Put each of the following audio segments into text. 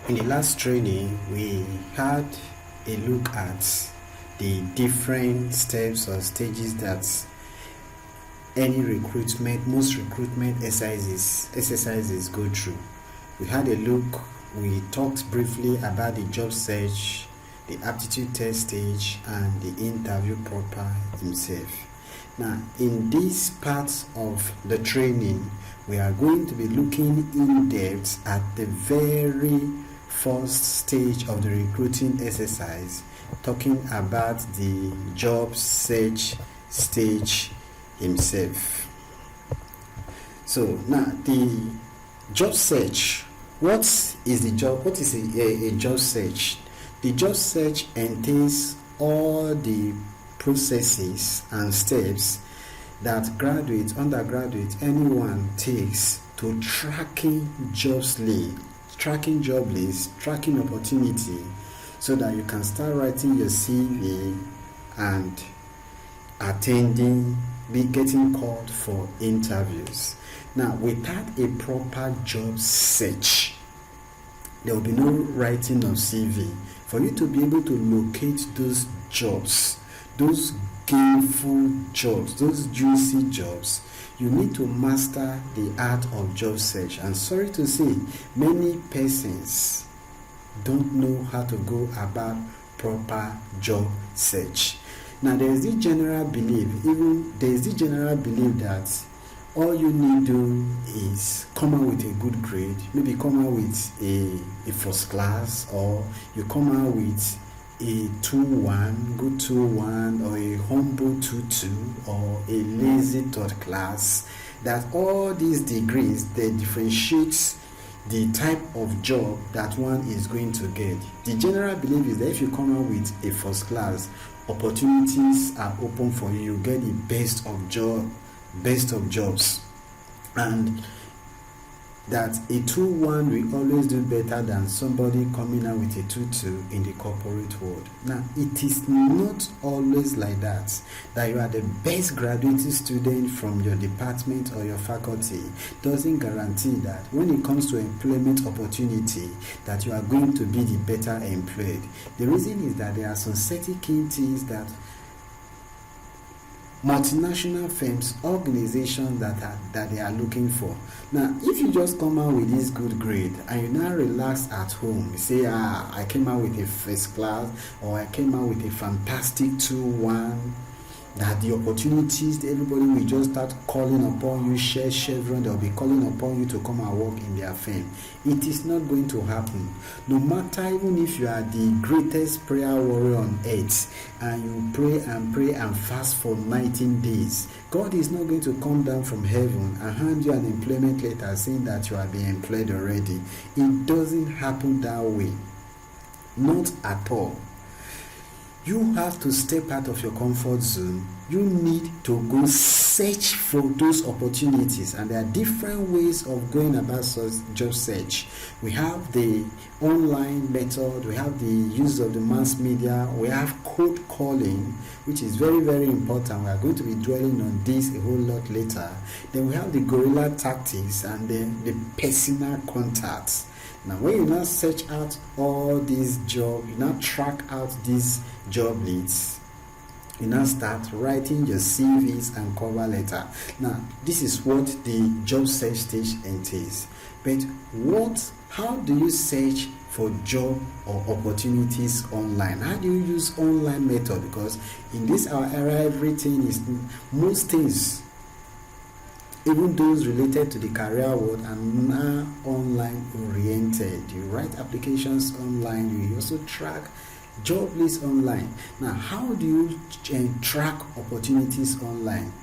In the last training, we had a look at the different steps or stages that most recruitment exercises go through. We had a look, we talked briefly about the job search, the aptitude test stage, and the interview proper himself. Now, in this part of the training, we are going to be looking in depth at the very first stage of the recruiting exercise, talking about the job search stage himself. So now the job search. What is a job search? The job search entails all the processes and steps that graduates, undergraduates, anyone takes to tracking job lists, tracking opportunity, so that you can start writing your CV and getting called for interviews. Now, without a proper job search, there will be no writing of CV. For you to be able to locate those jobs, those gainful jobs, those juicy jobs, you need to master the art of job search. And sorry to say, many persons don't know how to go about proper job search. Now, there is this general belief that all you need to do is come out with a good grade, maybe come out with a first class, or you come out with a 2-1, good 2-1, or a humble 2-2, or a lazy third class. That all these degrees, they differentiate the type of job that one is going to get. The general belief is that if you come out with a first class, opportunities are open for you. You get the best of jobs, and that a 2-1 will always do better than somebody coming out with a 2-2 in the corporate world. Now, it is not always like that you are the best graduating student from your department or your faculty doesn't guarantee that when it comes to employment opportunity that you are going to be the better employed. The reason is that there are some certain key things that multinational firms, organizations that they are looking for. Now, if you just come out with this good grade and you now relax at home, you say, I came out with a first class, or I came out with a fantastic 2-1, that the opportunities, everybody will just start calling upon you, chevron, they'll be calling upon you to come and work in their firm. It is not going to happen. No matter, even if you are the greatest prayer warrior on earth, and you pray and fast for 19 days, God is not going to come down from heaven and hand you an employment letter saying that you are being employed already. It doesn't happen that way. Not at all. You have to step out of your comfort zone. You need to go search for those opportunities, and there are different ways of going about job search. We have the online method, we have the use of the mass media, we have cold calling, which is very, very important. We are going to be dwelling on this a whole lot later. Then we have the guerrilla tactics, and then the personal contacts. Now, when you now search out all these jobs, you now track out these job leads, you now start writing your CVs and cover letter. Now, this is what the job search stage entails. But how do you search for job or opportunities online? How do you use online method? Because in this our era, most things, even those related to the career world, are now online oriented. You write applications online, you also track job lists online. Now, how do you track opportunities online?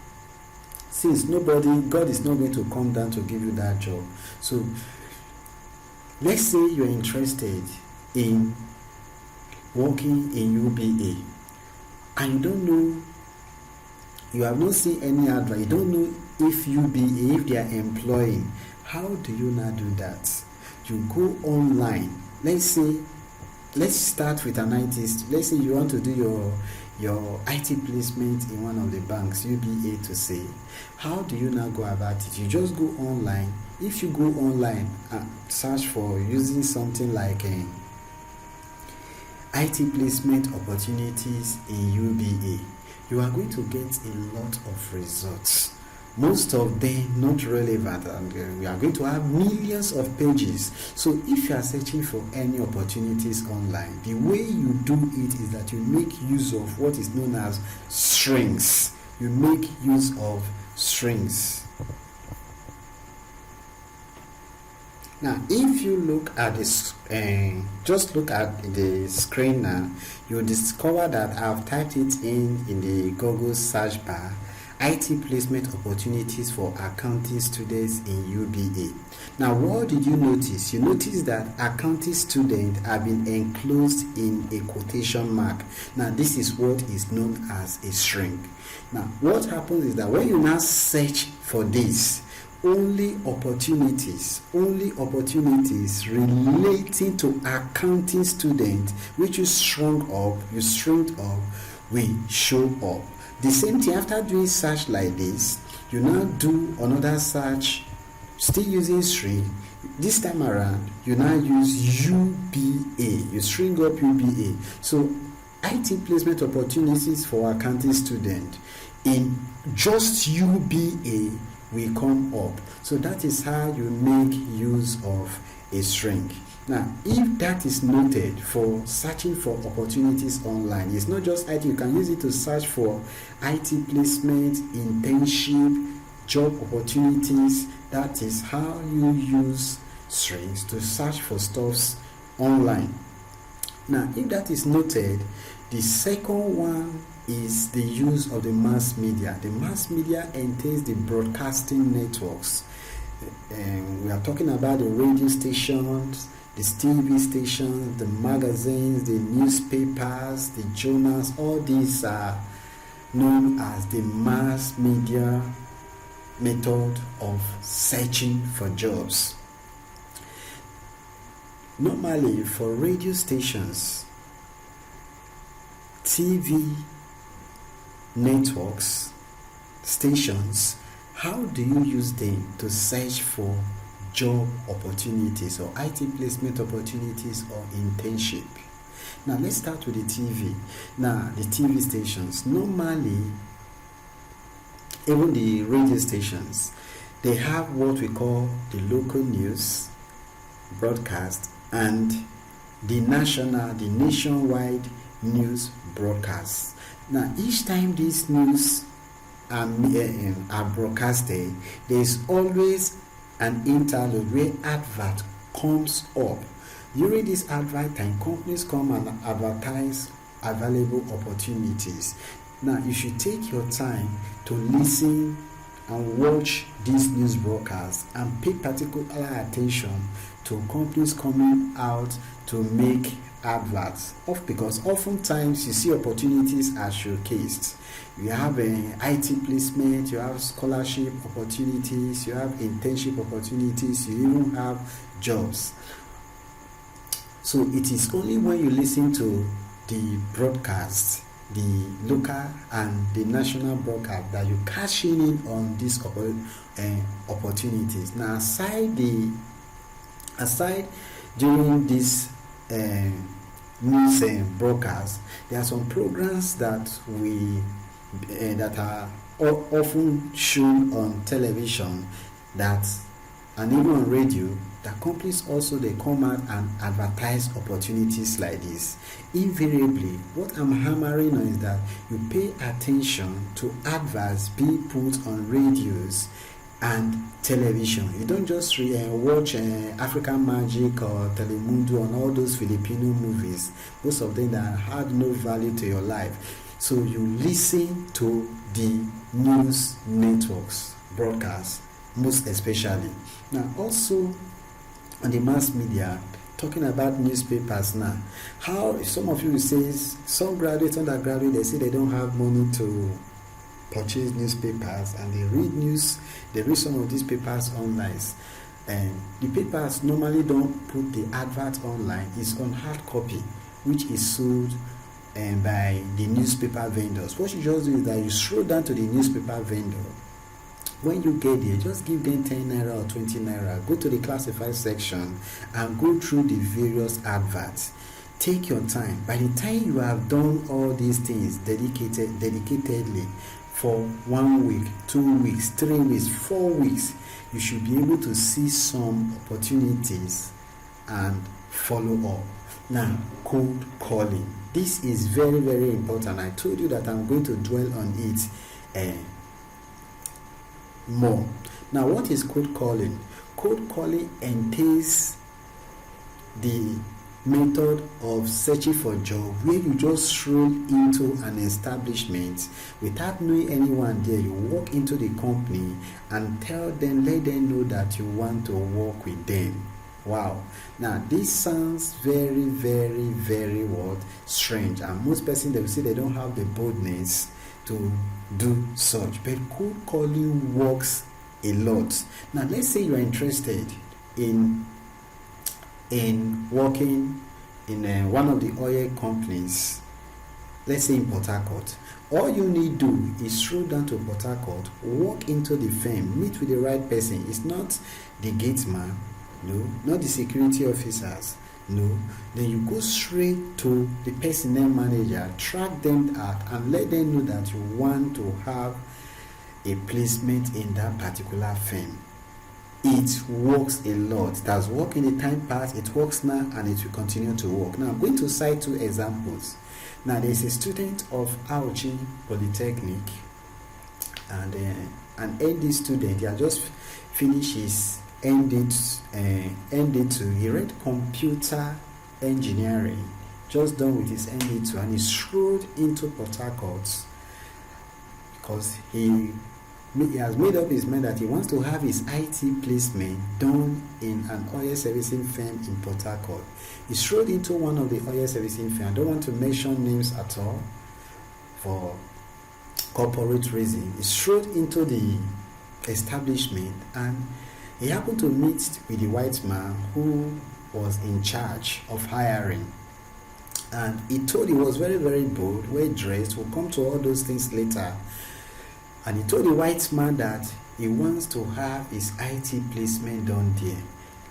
Since God is not going to come down to give you that job. So, let's say you're interested in working in UBA, and you don't know, you have not seen any advert, you don't know if they are employing. How do you now do that? You go online. Let's start with an IT. Let's say you want to do your IT placement in one of the banks, UBA to say. How do you now go about it? You just go online. if you go online and search for using something like IT placement opportunities in UBA, you are going to get a lot of results. Most of them not relevant, and we are going to have millions of pages. So if you are searching for any opportunities online, the way you do it is that you make use of what is known as strings. You make use of strings. Now, if you look at this, just look at the screen now, you'll discover that I've typed it in the Google search bar, IT placement opportunities for accounting students in UBA. Now, what did you notice? You notice that accounting students have been enclosed in a quotation mark. Now, this is what is known as a string. Now, what happens is that when you now search for this, only opportunities relating to accounting students which you string up will show up. The same thing, after doing search like this, you now do another search still using string. This time around you now use UBA, you string up UBA. So IT placement opportunities for accounting students in just UBA will come up. So that is how you make use of a string. Now, if that is noted for searching for opportunities online, it's not just IT, you can use it to search for IT placement, internship, job opportunities. That is how you use strings to search for stuffs online. Now, if that is noted, the second one is the use of the mass media. The mass media entails the broadcasting networks. We are talking about the radio stations, the TV stations, the magazines, the newspapers, the journals. All these are known as the mass media method of searching for jobs. Normally, for radio stations, TV networks, stations, how do you use them to search for job opportunities or IT placement opportunities or internship? Now, let's start with the TV. Now, the TV stations, normally, even the radio stations, they have what we call the local news broadcast and the nationwide news broadcasts. Now, each time these news are broadcasted, there is always an interlude where advert comes up. During this advert time, companies come and advertise available opportunities. Now, you should take your time to listen and watch these news broadcasts and pay particular attention to companies coming out to make adverts, because oftentimes you see opportunities are showcased. You have IT placement, you have scholarship opportunities, you have internship opportunities, you even have jobs. So it is only when you listen to the broadcast, the local and the national broadcast, that you cash in on these opportunities. Now, aside during this news broadcast, there are some programs that that are often shown on television, and even on radio, that companies also they come out and advertise opportunities like this. Invariably, what I'm hammering on is that you pay attention to adverts being put on radios and television. You don't just watch African Magic or Telemundo and all those Filipino movies, most of them that have no value to your life. So you listen to the news networks broadcasts, most especially. Now, also on the mass media, talking about newspapers now, how some of you will say, some graduates, undergraduates, they say they don't have money to purchase newspapers, and they read some of these papers online. And the papers normally don't put the advert online. It's on hard copy, which is sold by the newspaper vendors. What you just do is that you scroll down to the newspaper vendor, When you get there, just give them 10 naira or 20 naira. Go to the classified section and go through the various adverts. Take your time. By the time you have done all these things dedicatedly for 1 week, 2 weeks, 3 weeks, 4 weeks, you should be able to see some opportunities and follow up. Now, cold calling. This is very, very important. I told you that I'm going to dwell on it more. Now, what is cold calling? Cold calling entails the method of searching for a job where you just stroll into an establishment without knowing anyone there. You walk into the company and let them know that you want to work with them. Wow. Now this sounds very, very, very strange, and most persons, they will say they don't have the boldness to do such. But cold calling works a lot. Now let's say you are interested in working in one of the oil companies, let's say in Port Harcourt. All you need to do is stroll down to Port Harcourt, walk into the firm, meet with the right person. It's not the gate man, no, not the security officers, no. Then you go straight to the personnel manager, track them out, and let them know that you want to have a placement in that particular firm. It works a lot. It has worked in the time past, it works now, and it will continue to work. Now I'm going to cite 2 examples. Now there's a student of Auchi Polytechnic, and an ND student. He has just finished his ND2. He read computer engineering, just done with his ND2, and he strolled into Port Harcourt because he has made up his mind that he wants to have his IT placement done in an oil servicing firm in Port Harcourt. He strolled into one of the oil servicing firms. I don't want to mention names at all for corporate reason. He strolled into the establishment, and he happened to meet with the white man who was in charge of hiring. And he was very, very bold, well dressed. We'll come to all those things later. And he told the white man that he wants to have his IT placement done there.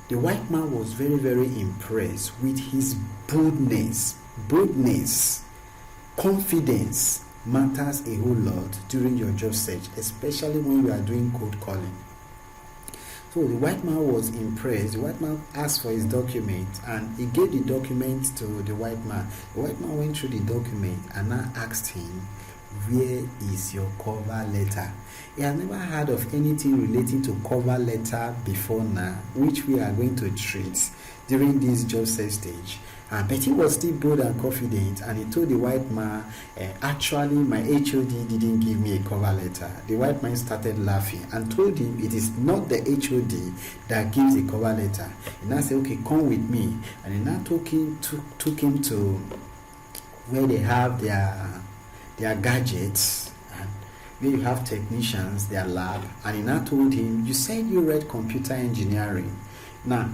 The white man was very, very impressed with his boldness. Confidence matters a whole lot during your job search, especially when you are doing cold calling. So the white man was impressed. The white man asked for his document, and he gave the document to the white man. The white man went through the document and now asked him, "Where is your cover letter?" He has never heard of anything relating to cover letter before now, which we are going to treat during this job search stage. But he was still bold and confident, and he told the white man, "Actually, my HOD didn't give me a cover letter." The white man started laughing and told him it is not the HOD that gives a cover letter. He now said, "Okay, come with me." And he now took him to where they have their gadgets, and where you have technicians, their lab. And he now told him, "You said you read computer engineering. Now,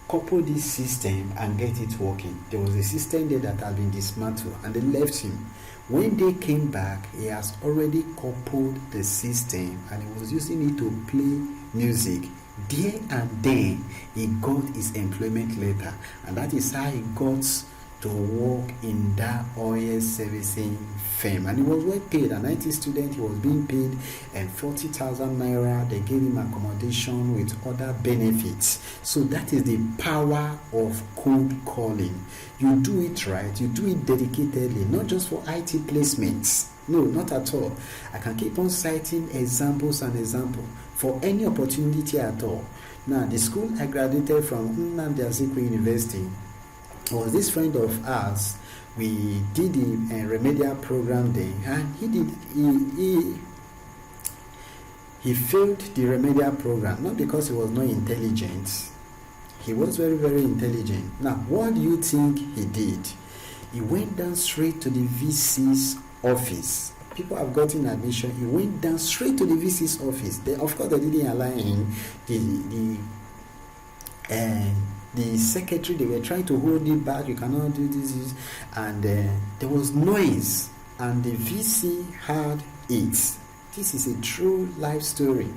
couple this system and get it working." There was a system there that had been dismantled, and they left him. When they came back, he has already coupled the system, and he was using it to play music. There and then, he got his employment letter, and that is how he got to work in that oil servicing firm. And he was well paid. An IT student, he was being paid 40,000 naira. They gave him accommodation with other benefits. So that is the power of cold calling. You do it right, you do it dedicatedly, not just for IT placements. No, not at all. I can keep on citing examples for any opportunity at all. Now, the school I graduated from, Nnamdi Azikiwe University, was this friend of ours. We did the remedial program there, and he failed the remedial program, not because he was not intelligent. He was very, very intelligent. Now, what do you think he did? He went down straight to the VC's office. People have gotten admission. He went down straight to the VC's office. Of course, they didn't allow him. The secretary, they were trying to hold it back. You cannot do this. And there was noise, and the VC heard it. This is a true life story.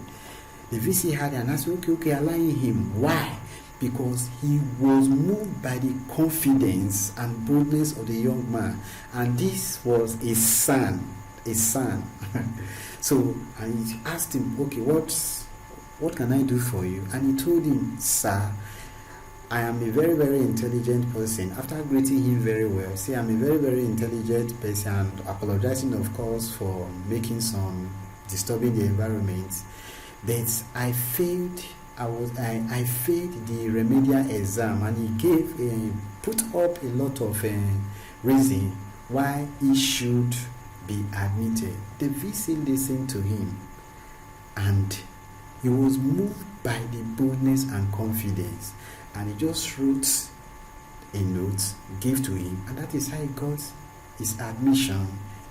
The VC had it, and I said, okay, allowing him. Why? Because he was moved by the confidence and boldness of the young man, and this was a son. So, and he asked him, okay, what can I do for you? And he told him, sir, I am a very, very intelligent person. After greeting him very well, say I'm a very, very intelligent person, and apologizing, of course, for making some disturbing the environment. But I failed. I failed the remedial exam, and he put up a lot of reason why he should be admitted. The VC listened to him, and he was moved by the boldness and confidence, and he just wrote a note, gave to him, and that is how he got his admission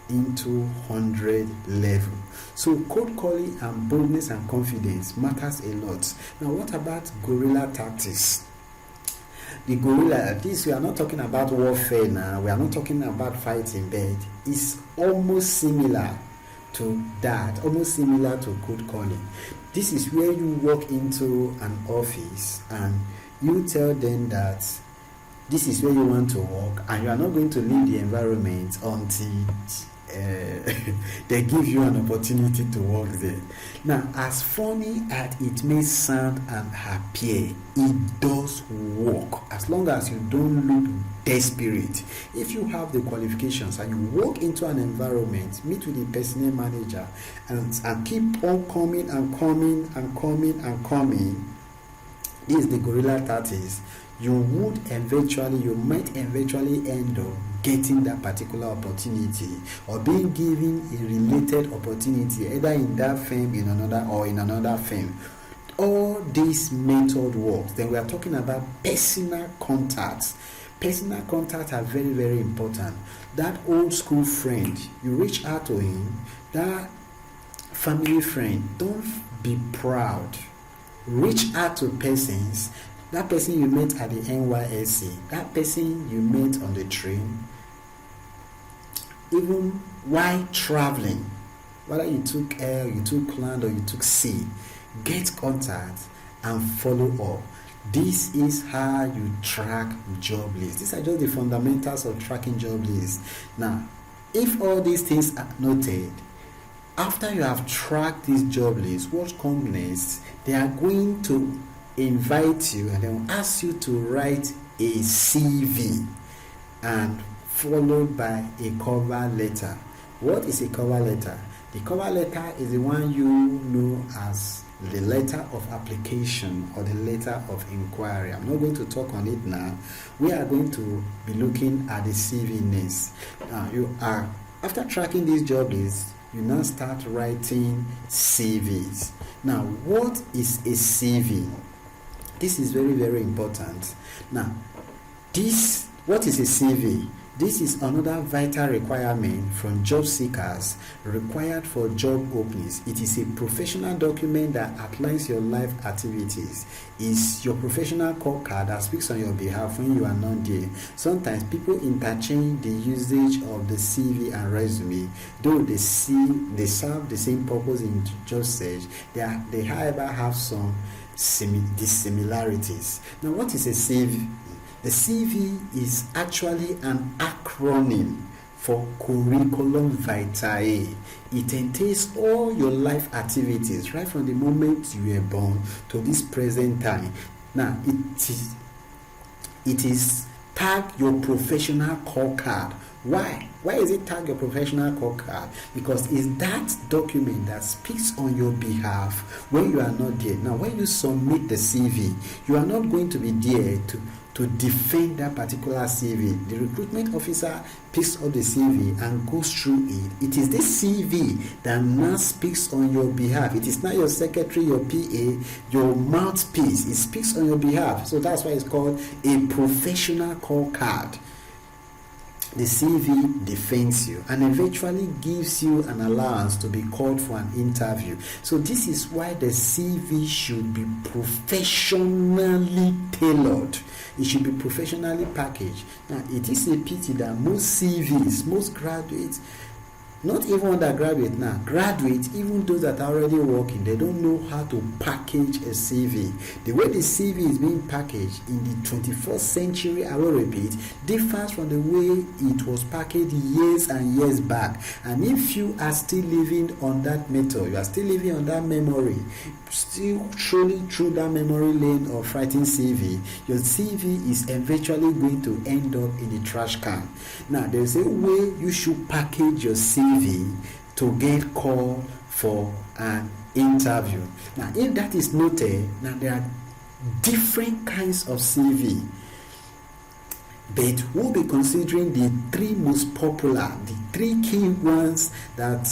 into 100 level. So cold calling and boldness and confidence matters a lot. Now, what about guerrilla tactics? The guerrilla, this we are not talking about warfare now, we are not talking about fighting, but it's almost similar to that, almost similar to cold calling. This is where you walk into an office and you tell them that this is where you want to work, and you are not going to leave the environment until they give you an opportunity to work there. Now, as funny as it may sound and appear, it does work as long as you don't look desperate. If you have the qualifications and you walk into an environment, meet with the personnel manager, and keep on coming, this is the guerrilla tactics. You might eventually end up getting that particular opportunity, or being given a related opportunity, either in that firm, in another firm. All this method works. Then we are talking about personal contacts. Personal contacts are very, very important. That old school friend, you reach out to him, that family friend, don't be proud. Reach out to persons. That person you met at the NYSC, that person you met on the train, even while traveling, whether you took air, you took land, or you took sea, get contact and follow up. This is how you track job lists. These are just the fundamentals of tracking job lists. Now, if all these things are noted, after you have tracked these job lists, what comes next? They are going to invite you and they will ask you to write a CV, and followed by a cover letter. What is a cover letter? The cover letter is the one you know as the letter of application or the letter of inquiry. I'm not going to talk on it now. We are going to be looking at the CV next. After tracking these job lists, you now start writing CVs. Now, what is a CV? This is very, very important. Now, what is a CV? This is another vital requirement from job seekers required for job openings. It is a professional document that outlines your life activities. It's your professional call card that speaks on your behalf when you are not there. Sometimes people interchange the usage of the CV and resume, though they serve the same purpose in job search. They however have some dissimilarities. Now, what is a CV? The CV is actually an acronym for Curriculum Vitae. It entails all your life activities right from the moment you were born to this present time. Now, it is tag your professional call card. Why? Why is it tag your professional call card? Because it's that document that speaks on your behalf when you are not there. Now, when you submit the CV, you are not going to be there to defend that particular CV. The recruitment officer picks up the CV and goes through it. It is this CV that now speaks on your behalf. It is not your secretary, your PA, your mouthpiece. It speaks on your behalf. So that's why it's called a professional call card. The CV defends you and eventually gives you an allowance to be called for an interview. So this is why the CV should be professionally tailored. It should be professionally packaged. Now, it is a pity that most CVs, most graduates Not even undergraduate now, graduate, even those that are already working, they don't know how to package a CV. The way the CV is being packaged in the 21st century, I will repeat, differs from the way it was packaged years and years back. And if you are still living on that method, you are still living on that memory, still trolling through that memory lane of writing CV, your CV is eventually going to end up in the trash can. Now, there's a way you should package your CV to get called for an interview. Now, if that is noted, now there are different kinds of CV, but we'll be considering the three most popular, the three key ones that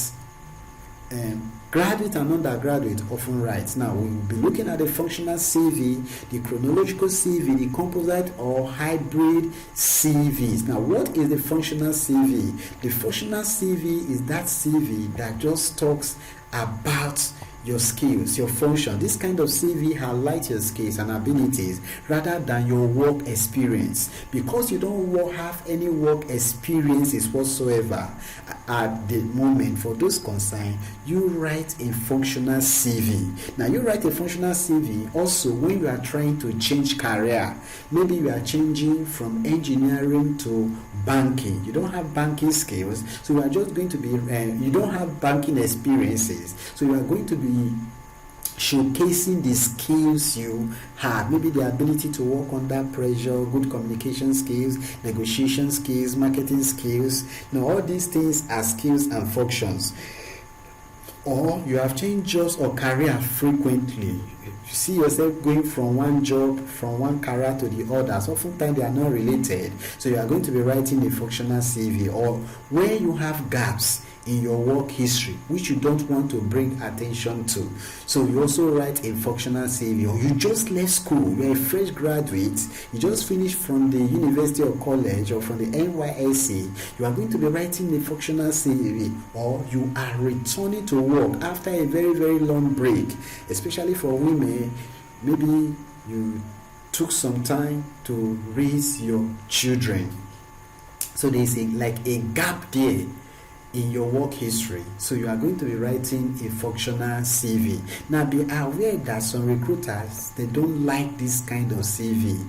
graduate and undergraduate often write. Now, we will be looking at the functional CV, the chronological CV, the composite or hybrid CVs. Now, what is the functional CV? The functional CV is that CV that just talks about your skills, your function. This kind of CV highlights your skills and abilities rather than your work experience. Because you don't have any work experiences whatsoever at the moment, for those concerned, you write a functional CV. Now, you write a functional CV also when you are trying to change career. Maybe you are changing from engineering to banking. You don't have banking skills, so you are just going to be, you don't have banking experiences, so you are going to be showcasing the skills you have, maybe the ability to work under pressure, good communication skills, negotiation skills, marketing skills. Now, all these things are skills and functions. Or you have changed jobs or career frequently. You see yourself going from one job, from one career to the others. Oftentimes they are not related, so you are going to be writing a functional CV. Or where you have gaps in your work history which you don't want to bring attention to, so you also write a functional CV. Or you just left school, you're a fresh graduate, you just finished from the university or college or from the NYSC, you are going to be writing a functional CV. Or you are returning to work after a very, very long break, especially for women. Maybe you took some time to raise your children, so there's like a gap there in your work history, so you are going to be writing a functional CV. Now, be aware that some recruiters, they don't like this kind of CV,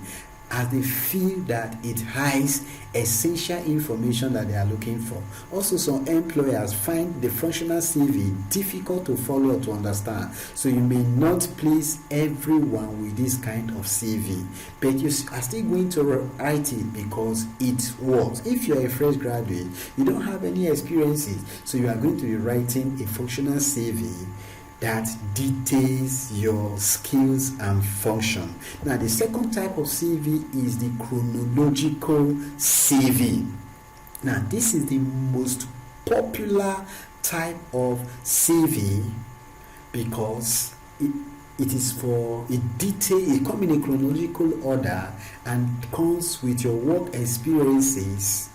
as they feel that it hides essential information that they are looking for. Also, some employers find the functional CV difficult to follow or to understand, so you may not please everyone with this kind of CV, but you are still going to write it because it works. If you are a fresh graduate, you don't have any experiences, so you are going to be writing a functional CV that details your skills and function. Now, the second type of CV is the chronological CV. Now, this is the most popular type of CV because it is for a detail, it comes in a chronological order and comes with your work experiences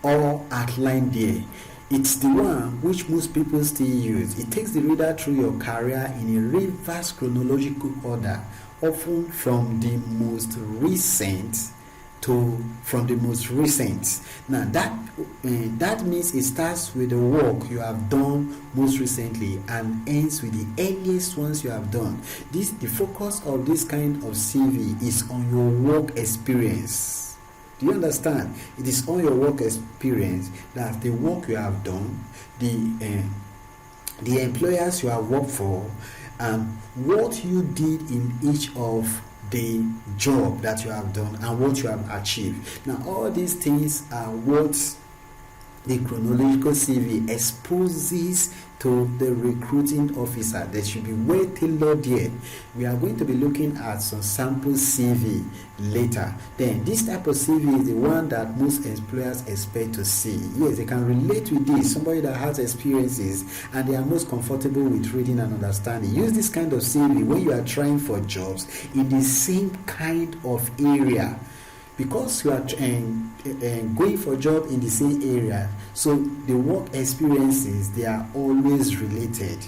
all outlined there. It's the one which most people still use. It takes the reader through your career in a reverse chronological order, often from the most recent. Now, that means it starts with the work you have done most recently and ends with the earliest ones you have done. The focus of this kind of CV is on your work experience. Do you understand? It is on your work experience, that the work you have done, the employers you have worked for, and what you did in each of the job that you have done and what you have achieved. Now, all these things are what the chronological CV exposes to the recruiting officer. There should be well tailored here. We are going to be looking at some sample CV later. Then this type of CV is the one that most employers expect to see. Yes, they can relate with this. Somebody that has experiences and they are most comfortable with reading and understanding. Use this kind of CV when you are trying for jobs in the same kind of area, because you are going for a job in the same area, so the work experiences, they are always related.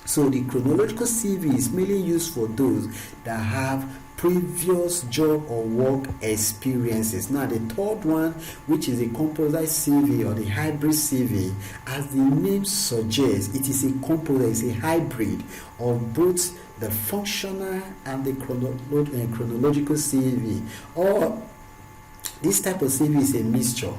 So the chronological CV is mainly used for those that have previous job or work experiences. Now the third one, which is a composite CV or the hybrid CV, as the name suggests, it is a composite, it's a hybrid of both the functional and the chronological CV. Or this type of CV is a mixture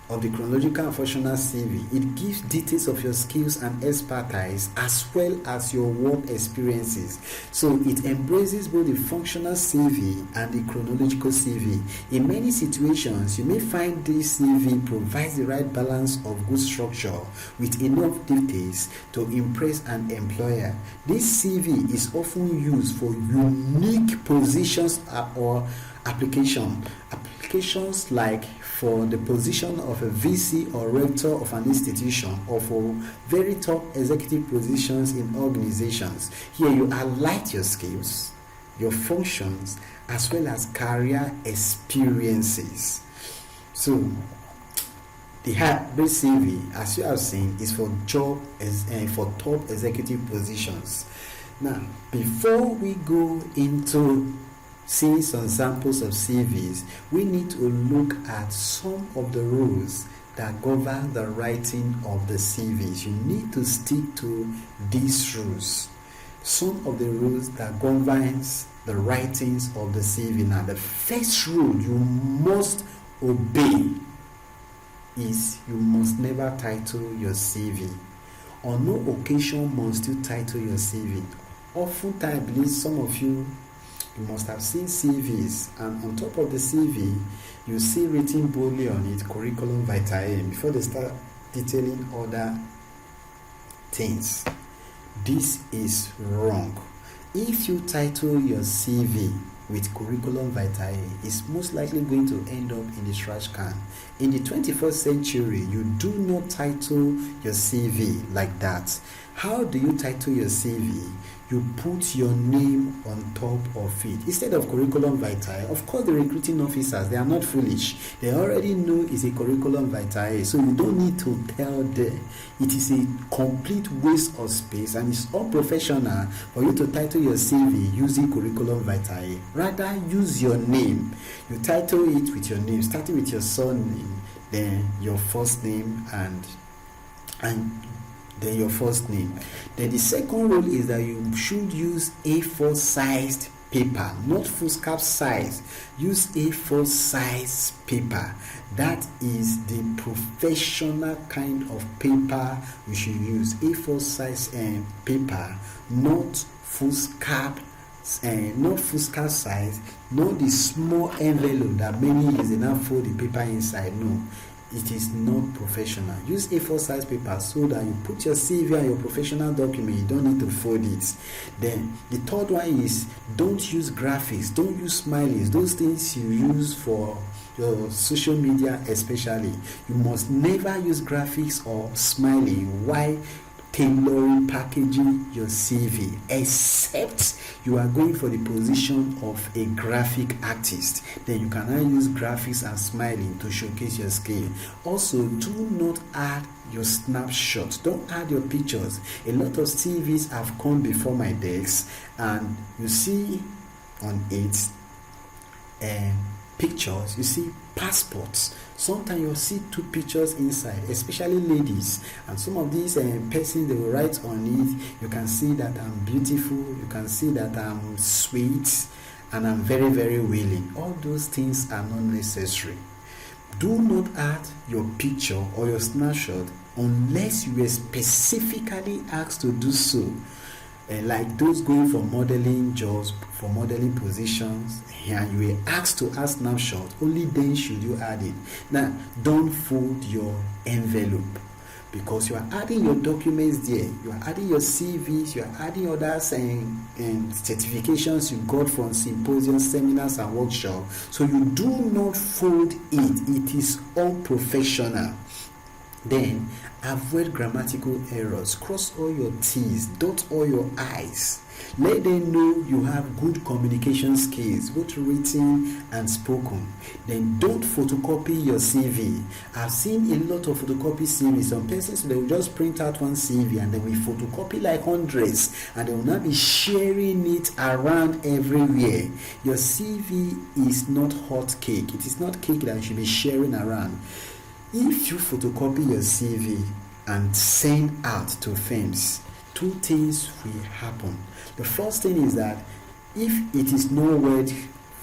of the chronological and functional CV. It gives details of your skills and expertise as well as your work experiences. So it embraces both the functional CV and the chronological CV. In many situations, you may find this CV provides the right balance of good structure with enough details to impress an employer. This CV is often used for unique positions or applications like for the position of a VC or rector of an institution, or for very top executive positions in organizations. Here you highlight your skills, your functions, as well as career experiences. So the hybrid CV, as you have seen, is for top executive positions. Now, before we go into seeing some samples of CVs, we need to look at some of the rules that govern the writing of the CVs. You need to stick to these rules. Some of the rules that governs the writings of the CV. Now, the first rule you must obey is you must never title your CV. On no occasion must you title your CV. Oftentimes, some of you must have seen CVs, and on top of the CV, you see written boldly on it, Curriculum Vitae, before they start detailing other things. This is wrong. If you title your CV with Curriculum Vitae, it's most likely going to end up in the trash can. In the 21st century, you do not title your CV like that. How do you title your CV? You put your name on top of it instead of Curriculum Vitae. Of course, the recruiting officers, they are not foolish. They already know it's a Curriculum Vitae, so you don't need to tell them. It is a complete waste of space, and it's unprofessional for you to title your CV using Curriculum Vitae. Rather, use your name. You title it with your name, starting with your surname, then your first name, and then your first name. Then the second rule is that you should use A4 sized paper, not foolscap size. Use A4 size paper. That is the professional kind of paper you should use. A4 size paper, not foolscap size, not the small envelope that many use and now fold the paper inside. No, it is not professional. Use A4 size paper so that you put your CV and your professional document, you don't need to fold it. Then the third one is don't use graphics, don't use smileys, those things you use for your social media especially. You must never use graphics or smiley while tailoring, packaging your CV, except you are going for the position of a graphic artist. Then you can now use graphics and smiling to showcase your skill. Also, do not add your snapshots. Don't add your pictures. A lot of CVs have come before my desk, and you see on it pictures, you see passports. Sometimes you'll see two pictures inside, especially ladies, and some of these persons, they will write on it, you can see that I'm beautiful, you can see that I'm sweet, and I'm very, very willing. All those things are not necessary. Do not add your picture or your snapshot unless you were specifically asked to do so. Like those going for modeling jobs, for modeling positions, and you were asked to add snapshot, only then should you add it. Now, don't fold your envelope, because you are adding your documents there, you are adding your CVs, you are adding others and certifications you got from symposiums, seminars, and workshops. So you do not fold it. It is unprofessional. Then avoid grammatical errors. Cross all your T's, dot all your I's. Let them know you have good communication skills, both written and spoken. Then don't photocopy your CV. I've seen a lot of photocopy CVs. Some persons, they will just print out one CV and they will photocopy like hundreds, and they will not be sharing it around everywhere. Your CV is not hot cake. It is not cake that you should be sharing around. If you photocopy your CV and send out to firms, two things will happen. The first thing is that if it is not worth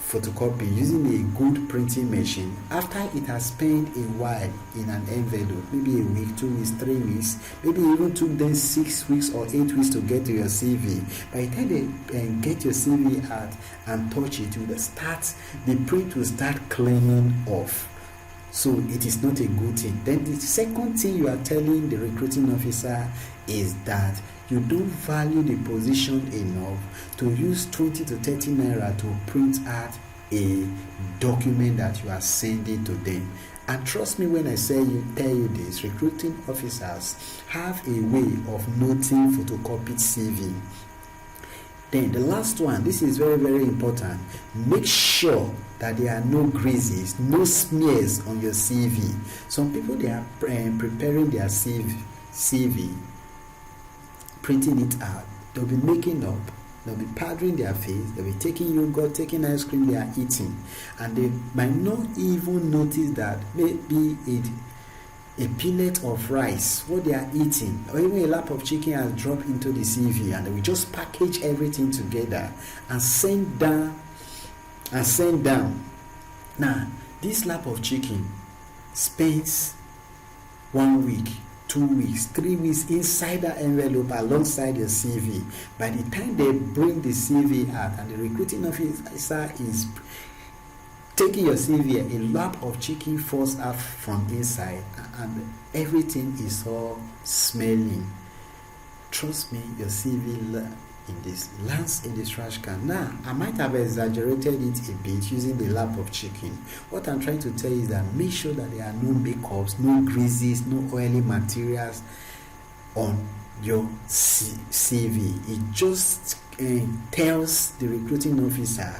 photocopy using a good printing machine, after it has spent a while in an envelope, maybe a week, 2 weeks, 3 weeks, maybe even took them 6 weeks or 8 weeks to get to your CV. By the time they get your CV out and touch it, the print will start cleaning off. So it is not a good thing. Then the second thing you are telling the recruiting officer is that you don't value the position enough to use 20 to 30 naira to print out a document that you are sending to them. And trust me when I tell you this, recruiting officers have a way of noting photocopied CV. Then the last one, this is very, very important. Make sure that there are no greases, no smears on your CV. Some people, they are preparing their CV, printing it out. They'll be making up, they'll be powdering their face, they'll be taking yogurt, taking ice cream they are eating. And they might not even notice that maybe a pellet of rice, what they are eating, or even a lap of chicken has dropped into the CV, and they will just package everything together and send down. Now, this lap of chicken spends 1 week, 2 weeks, 3 weeks inside that envelope alongside your CV. By the time they bring the CV out and the recruiting officer is taking your CV, a lap of chicken falls out from inside and everything is all smelling. Trust me, your CV lands in the trash can. Now, I might have exaggerated it a bit using the lap of chicken. What I'm trying to tell you is that make sure that there are no makeups, no greases, no oily materials on your CV. It just tells the recruiting officer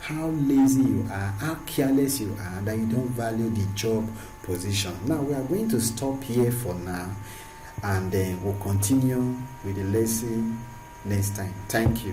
how lazy you are, how careless you are, that you don't value the job position. Now, we are going to stop here for now, and then we'll continue with the lesson next time. Thank you.